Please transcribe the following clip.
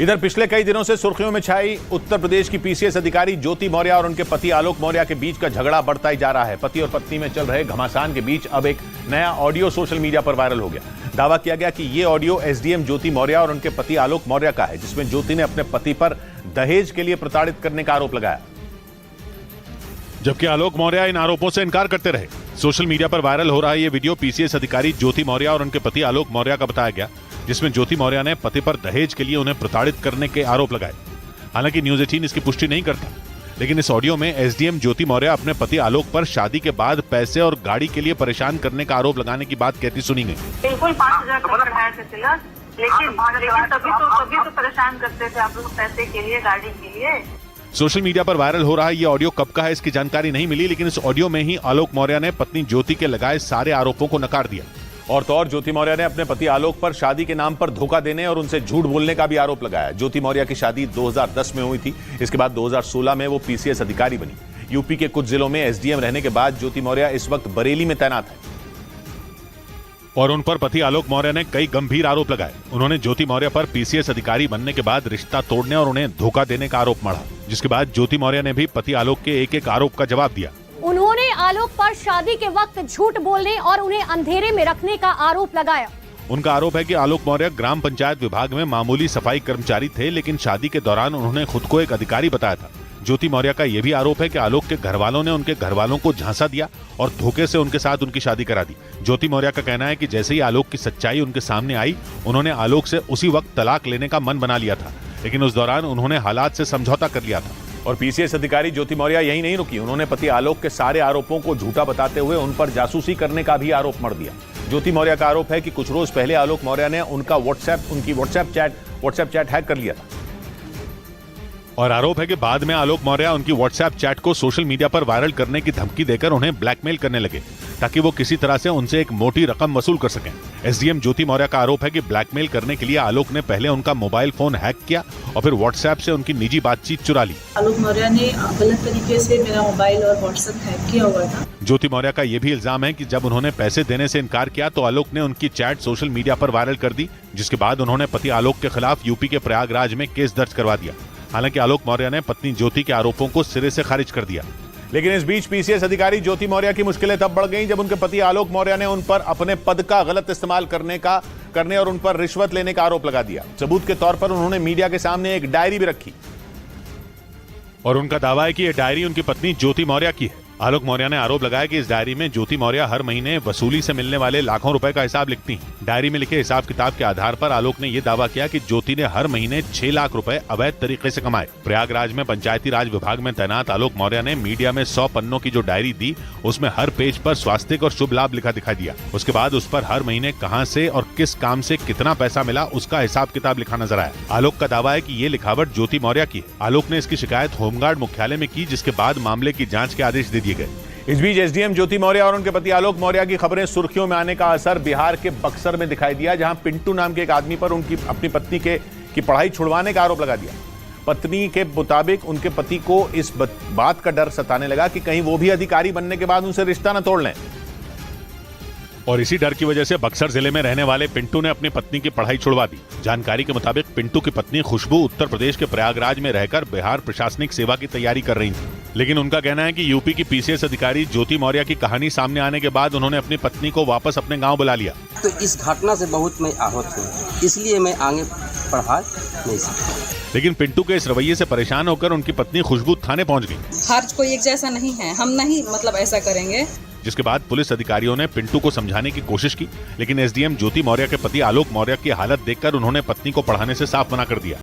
इधर पिछले कई दिनों से सुर्खियों में छाई उत्तर प्रदेश की पीसीएस अधिकारी ज्योति मौर्य और उनके पति आलोक मौर्य के बीच का झगड़ा बढ़ता ही जा रहा है। पति और पत्नी में चल रहे घमासान के बीच अब एक नया ऑडियो सोशल मीडिया पर वायरल हो गया। दावा किया गया कि ये ऑडियो एसडीएम ज्योति मौर्य और उनके पति आलोक मौर्य का है, जिसमें ज्योति ने अपने पति पर दहेज के लिए प्रताड़ित करने का आरोप लगाया, जबकि आलोक मौर्य इन आरोपों से इनकार करते रहे। सोशल मीडिया पर वायरल हो रहा ये वीडियो पीसीएस अधिकारी ज्योति मौर्य और उनके पति आलोक मौर्य का बताया गया, जिसमें ज्योति मौर्य ने पति पर दहेज के लिए उन्हें प्रताड़ित करने के आरोप लगाए। हालांकि न्यूज 18 इसकी पुष्टि नहीं करता, लेकिन इस ऑडियो में एसडीएम ज्योति मौर्य अपने पति आलोक पर शादी के बाद पैसे और गाड़ी के लिए परेशान करने का आरोप लगाने की बात कहती सुनी गई। बिल्कुल 5,000 का बढ़ाया थे तिलक, लेकिन तभी तो परेशान करते थे आप लोग पैसे के लिए, गाड़ी के लिए। सोशल मीडिया पर वायरल हो रहा ये ऑडियो कब का है इसकी जानकारी नहीं मिली, लेकिन इस ऑडियो में ही आलोक मौर्य ने पत्नी ज्योति के लगाए सारे आरोपों को नकार दिया। और तो और ज्योति मौर्य ने अपने पति आलोक पर शादी के नाम पर धोखा देने और उनसे झूठ बोलने का भी आरोप लगाया। ज्योति मौर्य की शादी 2010 में हुई थी। इसके बाद 2016 में वो पीसीएस अधिकारी बनी। यूपी के कुछ जिलों में एसडीएम रहने के बाद ज्योति मौर्य इस वक्त बरेली में तैनात है और उन पर पति आलोक मौर्य ने कई गंभीर आरोप लगाए। उन्होंने ज्योति मौर्य पर पीसीएस अधिकारी बनने के बाद रिश्ता तोड़ने और उन्हें धोखा देने का आरोप मढ़ा, जिसके बाद ज्योति मौर्य ने भी पति आलोक के एक एक आरोप का जवाब दिया। उन्होंने आलोक पर शादी के वक्त झूठ बोलने और उन्हें अंधेरे में रखने का आरोप लगाया। उनका आरोप है कि आलोक मौर्य ग्राम पंचायत विभाग में मामूली सफाई कर्मचारी थे, लेकिन शादी के दौरान उन्होंने खुद को एक अधिकारी बताया था। ज्योति मौर्य का यह भी आरोप है कि आलोक के घर वालों ने उनके घर वालों को झांसा दिया और धोखे से उनके साथ उनकी शादी करा दी। ज्योति मौर्य का कहना है कि जैसे ही आलोक की सच्चाई उनके सामने आई, उन्होंने आलोक से उसी वक्त तलाक लेने का मन बना लिया था, लेकिन उस दौरान उन्होंने हालात से समझौता कर लिया था। और पीसीएस अधिकारी ज्योति मौर्य यही नहीं रुकी, उन्होंने पति आलोक के सारे आरोपों को झूठा बताते हुए उन पर जासूसी करने का भी आरोप मढ़ दिया। ज्योति मौर्य का आरोप है कि कुछ रोज पहले आलोक मौर्य ने उनकी व्हाट्सएप चैट हैक कर लिया था और आरोप है कि बाद में आलोक मौर्य उनकी व्हाट्सएप चैट को सोशल मीडिया पर वायरल करने की धमकी देकर उन्हें ब्लैकमेल करने लगे, ताकि वो किसी तरह से उनसे एक मोटी रकम वसूल कर सकें। एसडीएम ज्योति मौर्य का आरोप है कि ब्लैकमेल करने के लिए आलोक ने पहले उनका मोबाइल फोन हैक किया और फिर व्हाट्सएप से उनकी निजी बातचीत चुरा ली। आलोक मौर्य ने गलत तरीके से मेरा मोबाइल और व्हाट्सएप हैक किया हुआ था। ज्योति मौर्य का यह भी इल्जाम है कि जब उन्होंने पैसे देने से इनकार किया तो आलोक ने उनकी चैट सोशल मीडिया पर वायरल कर दी, जिसके बाद उन्होंने पति आलोक के खिलाफ यूपी के प्रयागराज में केस दर्ज करवा दिया। हालांकि आलोक मौर्य ने पत्नी ज्योति के आरोपों को सिरे से खारिज कर दिया। लेकिन इस बीच पीसीएस अधिकारी ज्योति मौर्य की मुश्किलें तब बढ़ गईं जब उनके पति आलोक मौर्य ने उन पर अपने पद का गलत इस्तेमाल करने और उन पर रिश्वत लेने का आरोप लगा दिया। सबूत के तौर पर उन्होंने मीडिया के सामने एक डायरी भी रखी और उनका दावा है कि यह डायरी उनकी पत्नी ज्योति मौर्य की है। आलोक मौर्य ने आरोप लगाया कि इस डायरी में ज्योति मौर्य हर महीने वसूली से मिलने वाले लाखों रुपए का हिसाब लिखती हैं। डायरी में लिखे हिसाब किताब के आधार पर आलोक ने यह दावा किया कि ज्योति ने हर महीने 6 लाख रुपए अवैध तरीके से कमाए। प्रयागराज में पंचायती राज विभाग में तैनात आलोक मौर्य ने मीडिया में 100 पन्नों की जो डायरी दी, उसमें हर पेज पर स्वास्थ्य और शुभ लाभ लिखा दिखाई दिया। उसके बाद उस पर हर महीने कहां से और किस काम से कितना पैसा मिला उसका हिसाब किताब लिखा नजर आया। आलोक का दावा है कि ये लिखावट ज्योति मौर्य की है। आलोक ने इसकी शिकायत होमगार्ड मुख्यालय में की, जिसके बाद मामले की जांच के आदेश दे दिए गए। इस बीच एसडीएम ज्योति मौर्य और उनके पति आलोक मौर्य की खबरें सुर्खियों में आने का असर बिहार के बक्सर में दिखाई दिया, जहां पिंटू नाम के एक आदमी पर अपनी पत्नी की पढ़ाई छुड़वाने का आरोप लगा दिया। पत्नी के मुताबिक उनके पति को इस बात का डर सताने लगा कि कहीं वो भी अधिकारी बनने के बाद उनसे रिश्ता न तोड़ लें, और इसी डर की वजह से बक्सर जिले में रहने वाले पिंटू ने अपनी पत्नी की पढ़ाई छुड़वा दी। जानकारी के मुताबिक पिंटू की पत्नी खुशबू उत्तर प्रदेश के प्रयागराज में रहकर बिहार प्रशासनिक सेवा की तैयारी कर रही थी, लेकिन उनका कहना है कि यूपी की पीसीएस अधिकारी ज्योति मौर्य की कहानी सामने आने के बाद उन्होंने अपनी पत्नी को वापस अपने गाँव बुला लिया। तो इस घटना से बहुत मैं आहत हूँ, इसलिए मैं आगे पढ़ा नहीं सकता। लेकिन पिंटू के इस रवैये से परेशान होकर उनकी पत्नी खुशबू थाने पहुंच गई। हर कोई एक जैसा नहीं है, हम नहीं ऐसा करेंगे। जिसके बाद पुलिस अधिकारियों ने पिंटू को समझाने की कोशिश की, लेकिन एसडीएम ज्योति मौर्य के पति आलोक मौर्य की हालत देखकर उन्होंने पत्नी को पढ़ाने से साफ मना कर दिया।